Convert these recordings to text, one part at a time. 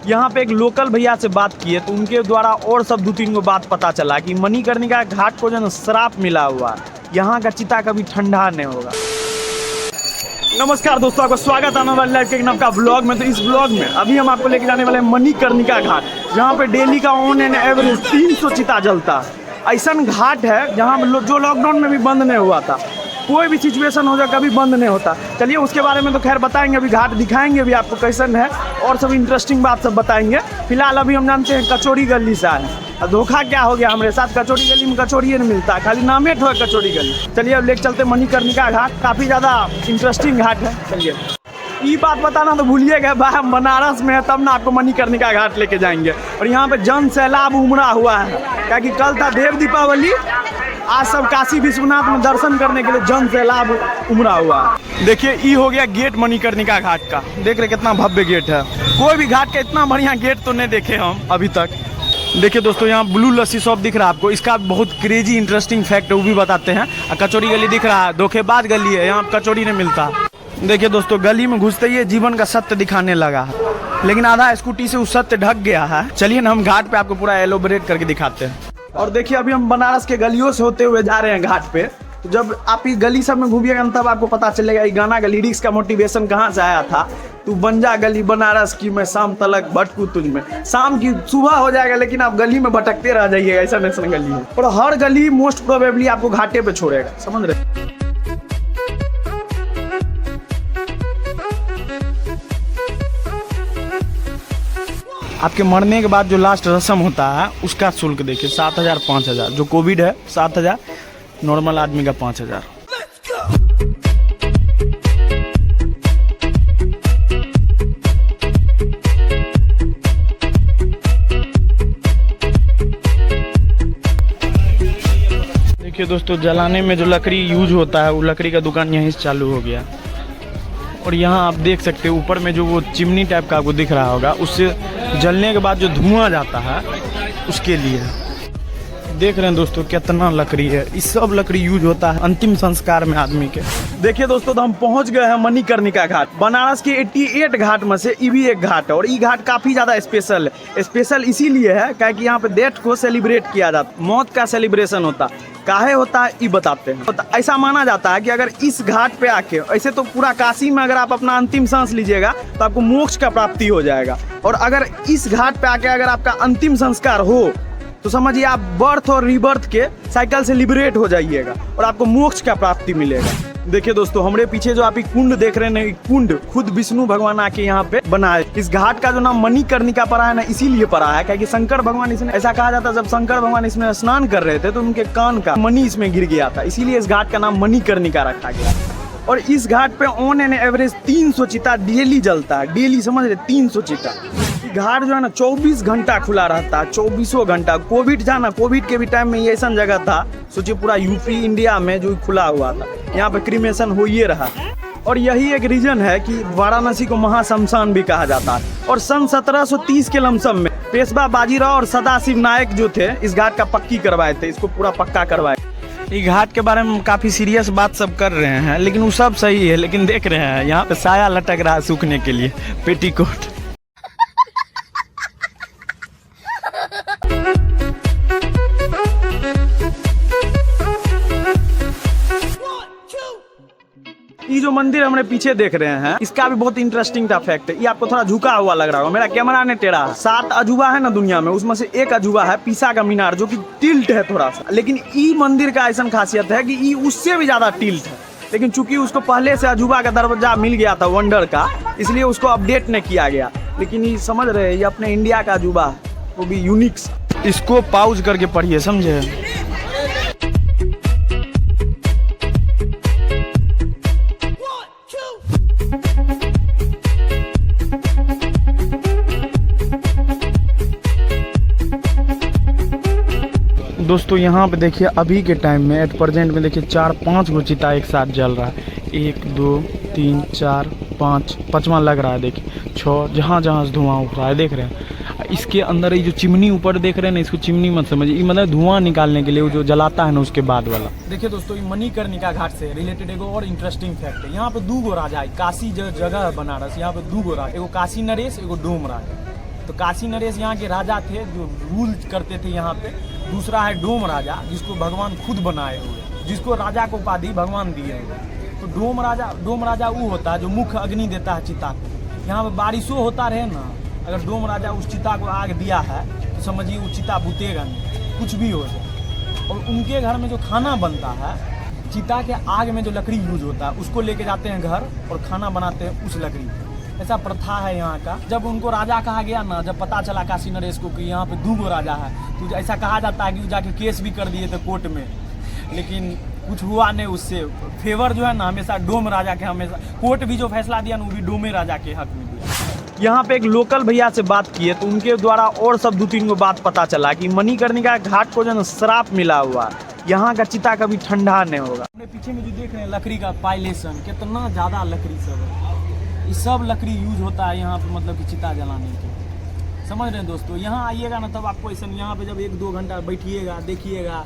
यहाँ पे एक लोकल भैया से बात किए तो उनके द्वारा और सब 2-3 गो बात पता चला कि मणिकर्णिका घाट को जो है श्राप मिला हुआ, यहाँ का चिता कभी ठंडा नहीं होगा। नमस्कार दोस्तों, आपका स्वागत है आने वाले लाइफ के एक नवका ब्लॉग में। तो इस ब्लॉग में अभी हम आपको लेके जाने वाले हैं मणिकर्णिका घाट, जहाँ पे डेली का ऑन एंड एवरेज 300 चिता जलता है। ऐसा घाट है जहाँ जो लॉकडाउन में भी बंद नहीं हुआ था, कोई भी सिचुएशन हो जाए कभी बंद नहीं होता। चलिए उसके बारे में तो खैर बताएंगे, अभी घाट दिखाएंगे भी आपको कैसन है और सब इंटरेस्टिंग बात सब बताएंगे। फिलहाल अभी हम जानते हैं कचौड़ी गली से आए हैं। धोखा क्या हो गया हमारे साथ, कचौड़ी गली में कचौड़ी नहीं मिलता, खाली नामे ठो है कचौड़ी गली। चलिए अब लेके चलते मणिकर्णिका घाट, काफ़ी ज़्यादा इंटरेस्टिंग घाट है। चलिए ये बात बताना तो भूलिएगा, भाई बनारस में है तब ना आपको मणिकर्णिका घाट लेके जाएंगे। और यहाँ पे जन सैलाब उमड़ा हुआ है, क्या कि कल था देव दीपावली, आज सब काशी विश्वनाथ में दर्शन करने के लिए जन सैलाब उमड़ा हुआ है। देखिए ये हो गया गेट मणिकर्णिका घाट का, देख रहे कितना भव्य गेट है। कोई भी घाट का इतना बढ़िया गेट तो नहीं देखे हम अभी तक। देखिए दोस्तों यहाँ ब्लू लस्सी शॉप दिख रहा है आपको, इसका बहुत क्रेजी इंटरेस्टिंग फैक्ट है वो भी बताते हैं। कचौड़ी गली दिख रहा है, धोखेबाज गली है, यहाँ कचौड़ी नहीं मिलता। देखिए दोस्तों गली में घुसते ही जीवन का सत्य दिखाने लगा, लेकिन आधा स्कूटी से उस सत्य ढक गया है। चलिए ना हम घाट पे आपको पूरा एलोबरेट करके दिखाते हैं। और देखिए अभी हम बनारस के गलियों से होते हुए जा रहे हैं घाट पे। तो जब आप इस गली सब में घूमिएगा तब आपको पता चलेगा ये गाना का लिरिक्स का मोटिवेशन कहाँ से आया था। तू बन जा गली बनारस की, मैं शाम तलक भटकू तुझ में। शाम की सुबह हो जाएगा लेकिन आप गली में भटकते रह जाइएगा, ऐसा ऐसा गली है। और हर गली मोस्ट प्रोबेबली आपको घाटे पे छोड़ेगा, समझ रहे। आपके मरने के बाद जो लास्ट रस्म होता है उसका शुल्क देखिए 7,000 5,000, जो कोविड है 7,000, नॉर्मल आदमी का 5,000। देखिए दोस्तों जलाने में जो लकड़ी यूज होता है वो लकड़ी का दुकान यहीं से चालू हो गया। और यहाँ आप देख सकते हैं ऊपर में जो वो चिमनी टाइप का आपको दिख रहा होगा, उससे जलने के बाद जो धुआं जाता है उसके लिए देख रहे हैं दोस्तों कितना लकड़ी है। इस सब लकड़ी यूज होता है अंतिम संस्कार में आदमी के। देखिए दोस्तों तो हम पहुंच गए हैं मणिकर्णिका घाट। बनारस के 88 घाट में से ये भी एक घाट है और ये घाट काफी ज्यादा स्पेशल है। स्पेशल इसीलिए है क्योंकि यहाँ पे डेथ को सेलिब्रेट किया जाता है, मौत का सेलिब्रेशन होता है। काहे होता है ये बताते हैं। तो ऐसा माना जाता है कि अगर इस घाट पे आके, ऐसे तो पूरा काशी में अगर आप अपना अंतिम सांस लीजिएगा तो आपको मोक्ष का प्राप्ति हो जाएगा, और अगर इस घाट पे आके अगर आपका अंतिम संस्कार हो तो समझिए आप बर्थ और रीबर्थ के साइकिल से लिबरेट हो जाइएगा और आपको मोक्ष का प्राप्ति मिलेगा। देखिए दोस्तों हमारे पीछे जो आप एक कुंड देख रहे हैं, कुंड खुद विष्णु भगवान आके यहाँ पे बनाए। इस घाट का जो नाम मणिकर्णिका पड़ा है ना, इसीलिए पड़ा है क्योंकि शंकर भगवान इसमें, ऐसा कहा जाता है जब शंकर भगवान इसमें स्नान कर रहे थे तो उनके कान का मणि इसमें गिर गया था, इसीलिए इस घाट का नाम मणिकर्णिका रखा गया। और इस घाट पे ऑन एन एवरेज 300 चिता डेली जलता है, डेली समझ रहे 300 चिता। घाट जो है ना 24 घंटा खुला रहता है, 24 घंटा। कोविड था ना, कोविड के भी टाइम में ये ऐसा जगह था, सोचिए पूरा यूपी इंडिया में जो खुला हुआ था, यहाँ पे क्रिमेशन हो ही रहा। और यही एक रीजन है कि वाराणसी को महाशमशान भी कहा जाता है। और सन 1730 के लमसम में पेशवा बाजीराव और सदाशिव नायक जो थे इस घाट का पक्की करवाए थे, इसको पूरा पक्का करवाए। ये घाट के बारे में काफी सीरियस बात सब कर रहे हैं, लेकिन वो सब सही है। लेकिन देख रहे हैं यहाँ पे साया लटक रहा है सूखने के लिए, पेटीकोट। ये जो मंदिर हमारे पीछे देख रहे हैं इसका भी बहुत इंटरेस्टिंग था फैक्ट है। ये आपको थोड़ा झुका हुआ लग रहा होगा, मेरा कैमरा ने टेढ़ा। 7 अजूबा है ना दुनिया में, उसमें से एक अजूबा है पीसा का मीनार, जो कि टिल्ट है थोड़ा सा। लेकिन ई मंदिर का ऐसा खासियत है कि ई उससे भी ज्यादा टिल्ट है, लेकिन चूंकि उसको पहले से अजूबा का दरवाजा मिल गया था वंडर का, इसलिए उसको अपडेट नहीं किया गया। लेकिन ये समझ रहे ये अपने इंडिया का अजूबा है, वो भी यूनिक। इसको पाउज करके पढ़िए, समझे। दोस्तों यहाँ पे देखिए अभी के टाइम में एट प्रेजेंट में देखिए 4-5 गो चिता एक साथ जल रहा है। 1 2 3 4 5, 5वां लग रहा है। देखिए 6, जहाँ जहाँ से धुआं उठ रहा है देख रहे हैं। इसके अंदर ये जो चिमनी ऊपर देख रहे हैं ना, इसको चिमनी मत समझिए, ये मतलब धुआं निकालने के लिए वो जो जलाता है ना उसके बाद वाला। देखिए दोस्तों ये मणिकर्णिका घाट से रिलेटेड एगो और इंटरेस्टिंग फैक्ट है। यहाँ पे 2 गो राजा है, काशी जगह है बनारस, यहाँ पे 2 गो राजा, एगो काशी नरेश, एगो डोम राजा। तो काशी नरेश यहाँ के राजा थे जो रूल करते थे यहाँ पे। दूसरा है डोम राजा, जिसको भगवान खुद बनाए हुए, जिसको राजा को उपाधि भगवान दिए हुए। तो डोम राजा वो होता है जो मुख्य अग्नि देता है चिता को। यहाँ पे बारिशों होता रहे ना, अगर डोम राजा उस चिता को आग दिया है तो समझिए वो चिता बुतेगा नहीं, कुछ भी हो जाए। और उनके घर में जो खाना बनता है, चिता के आग में जो लकड़ी यूज होता है उसको लेके जाते हैं घर और खाना बनाते हैं उस लकड़ी पे। ऐसा प्रथा है यहाँ का। जब उनको राजा कहा गया ना, जब पता चला काशी नरेश को कि यहाँ पे 2 राजा है, तो ऐसा कहा जाता है कि जाके केस भी कर दिए थे कोर्ट में, लेकिन कुछ हुआ नहीं उससे। फेवर जो है ना हमेशा डोम राजा के, हमेशा कोर्ट भी जो फैसला दिया ना वो भी डोमे राजा के हक में दिया। यहाँ पे एक लोकल भैया से बात किए तो उनके द्वारा और सब 2-3 को बात पता चला कि मणिकर्णिका घाट को जो है श्राप मिला हुआ, यहाँ का चिता कभी ठंडा नहीं होगा। अपने पीछे में जो देख रहे हैं लकड़ी का पाइलेशन, कितना ज़्यादा लकड़ी सब है। ये सब लकड़ी यूज होता है यहाँ पे, मतलब कि चिता जलाने के। समझ रहे हैं दोस्तों, यहाँ आइएगा ना तब आपको ऐसा, यहाँ पे जब 1-2 घंटा बैठिएगा देखिएगा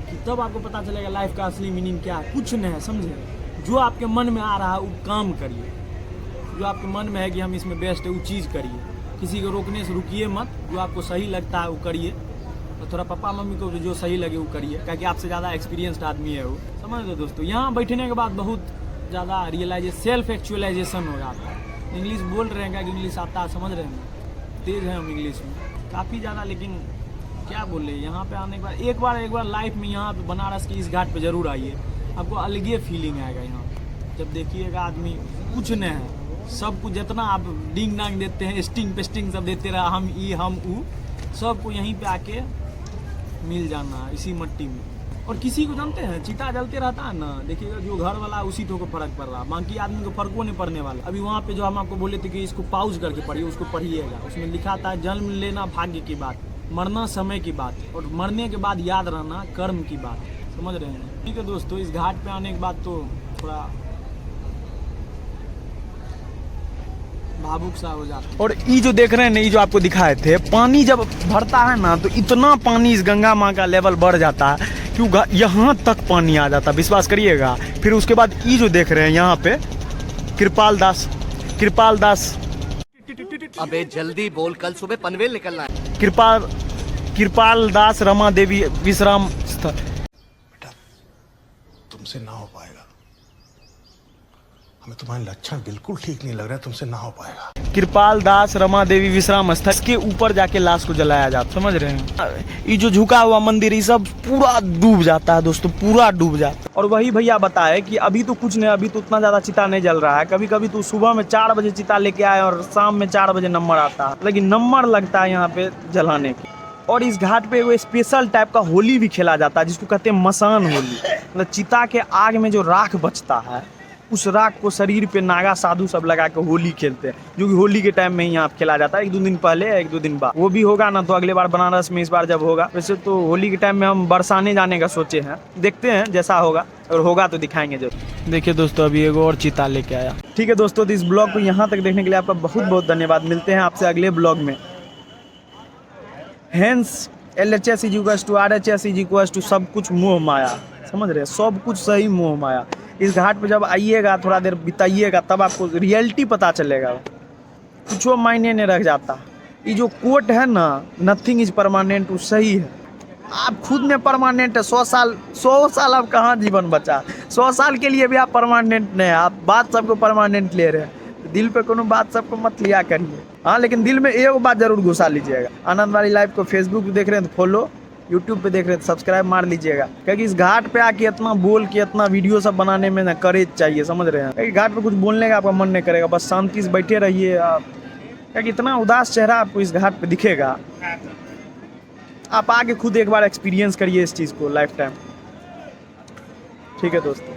कि तब आपको पता चलेगा लाइफ का असली मीनिंग क्या है। कुछ नहीं है, समझे। जो आपके मन में आ रहा है वो काम करिए, जो आपके मन में है कि हम इसमें बेस्ट है वो चीज़ करिए। किसी को रोकने से रुकिए मत, जो आपको सही लगता है वो करिए। और थोड़ा पापा मम्मी को भी जो सही लगे वो करिए, क्योंकि आपसे ज़्यादा एक्सपीरियंस्ड आदमी है वो। समझ लो दोस्तों, यहाँ बैठने के बाद बहुत ज़्यादा सेल्फ एक्चुअलाइजेशन हो जाता है। इंग्लिश बोल रहे हैं, क्या इंग्लिश आता है, समझ रहे हैं, तेज़ है हम इंग्लिश में काफ़ी ज़्यादा। लेकिन क्या बोले, यहाँ पे आने के बाद एक बार लाइफ में यहाँ पे बनारस के इस घाट पे जरूर आइए, आपको अलग फीलिंग आएगा। यहाँ जब देखिएगा आदमी कुछ नहीं है, सब कुछ जितना आप डिंग डांग देते हैं, स्टिंग पेस्टिंग सब देते रहा, हम ई हम ऊ, सबको यहीं पे आके मिल जाना इसी मट्टी में। और किसी को जानते हैं चिता जलते रहता है ना, देखिएगा जो घर वाला है उसी को फर्क पड़ रहा, बाकी आदमी को फर्क नहीं पड़ने वाला। अभी वहाँ पे जो हम आपको बोले थे कि इसको पाउज करके पढ़िए, उसको पढ़िएगा। उसमें लिखा था जन्म लेना भाग्य की बात, मरना समय की बात, और मरने के बाद याद रहना कर्म की बात। समझ रहे हैं। ठीक है दोस्तों, इस घाट पे आने के बाद तो थोड़ा भावुक सा हो जाता। और ये जो देख रहे हैं ना, ये जो आपको दिखाए थे, पानी जब भरता है ना तो इतना पानी इस गंगा माँ का लेवल बढ़ जाता है कि यहाँ तक पानी आ जाता है, विश्वास करिएगा। फिर उसके बाद ये जो देख रहे हैं यहाँ पे कृपाल दास अबे जल्दी बोल, कल सुबह पनवेल निकलना है। कृपाल दास रमा देवी विश्राम स्थल। बेटा तुमसे ना हो पाएगा, हमें तुम्हारे लक्षण बिल्कुल ठीक नहीं लग रहा है, तुमसे ना हो पाएगा। कृपाल दास रमा देवी विश्राम स्थल के ऊपर जाके लाश को जलाया जाता, समझ रहे हैं। ये जो झुका हुआ मंदिर ये सब पूरा डूब जाता है दोस्तों, पूरा डूब जाता है। और वही भैया बताए कि अभी तो कुछ नहीं, अभी तो उतना ज्यादा चिता नहीं जल रहा है। कभी कभी तो सुबह में 4 बजे चिता लेके आए और शाम में 4 बजे नंबर आता है, लेकिन नंबर लगता है यहाँ पे जलाने की। और इस घाट पे वो स्पेशल टाइप का होली भी खेला जाता है, जिसको कहते हैं मसान होली। मतलब चिता के आग में जो राख बचता है, उस राख को शरीर पे नागा साधु सब लगा के होली खेलते हैं, जो कि होली के टाइम में ही यहाँ खेला जाता है। 1-2 दिन पहले, 1-2 दिन बाद वो भी होगा ना, तो अगले बार बनारस में इस बार जब होगा। वैसे तो होली के टाइम में हम बरसाने जाने का सोचे हैं, देखते हैं जैसा होगा, और होगा तो दिखाएंगे जरूर। देखिए दोस्तों, अभी एगो और चिता लेके आया। ठीक है दोस्तों, तो इस ब्लॉग को यहाँ तक देखने के लिए आपका बहुत बहुत धन्यवाद। मिलते हैं आपसे अगले ब्लॉग में। हेंस LHS = RHS = सब कुछ मोह माया, समझ रहे हैं, सब कुछ सही मोह माया। इस घाट पे जब आइएगा, थोड़ा देर बिताइएगा, तब आपको रियलिटी पता चलेगा, कुछ मायने नहीं रख जाता। ये जो कोट है ना, नथिंग इज परमानेंट, वो सही है। आप खुद में परमानेंट है। 100 साल अब कहाँ जीवन बचा, 100 साल के लिए भी आप परमानेंट नहीं है। आप बात सबको परमानेंट ले रहे हैं, दिल पे कोनो बात सबको मत लिया करिए। हाँ, लेकिन दिल में एक बात जरूर घुसा लीजिएगा। आनंद वाली लाइफ को फेसबुक पे देख रहे हैं तो फॉलो, यूट्यूब पे देख रहे हैं तो सब्सक्राइब मार लीजिएगा, क्योंकि इस घाट पे आके इतना बोल के इतना वीडियो सब बनाने में ना करेज चाहिए, समझ रहे हैं। क्योंकि घाट पे कुछ बोलने का आपका मन नहीं करेगा, बस शांति से बैठे रहिए आप, क्योंकि इतना उदास चेहरा आपको इस घाट पे दिखेगा। आप आके खुद एक बार एक्सपीरियंस करिए इस चीज़ को लाइफ टाइम। ठीक है दोस्तों।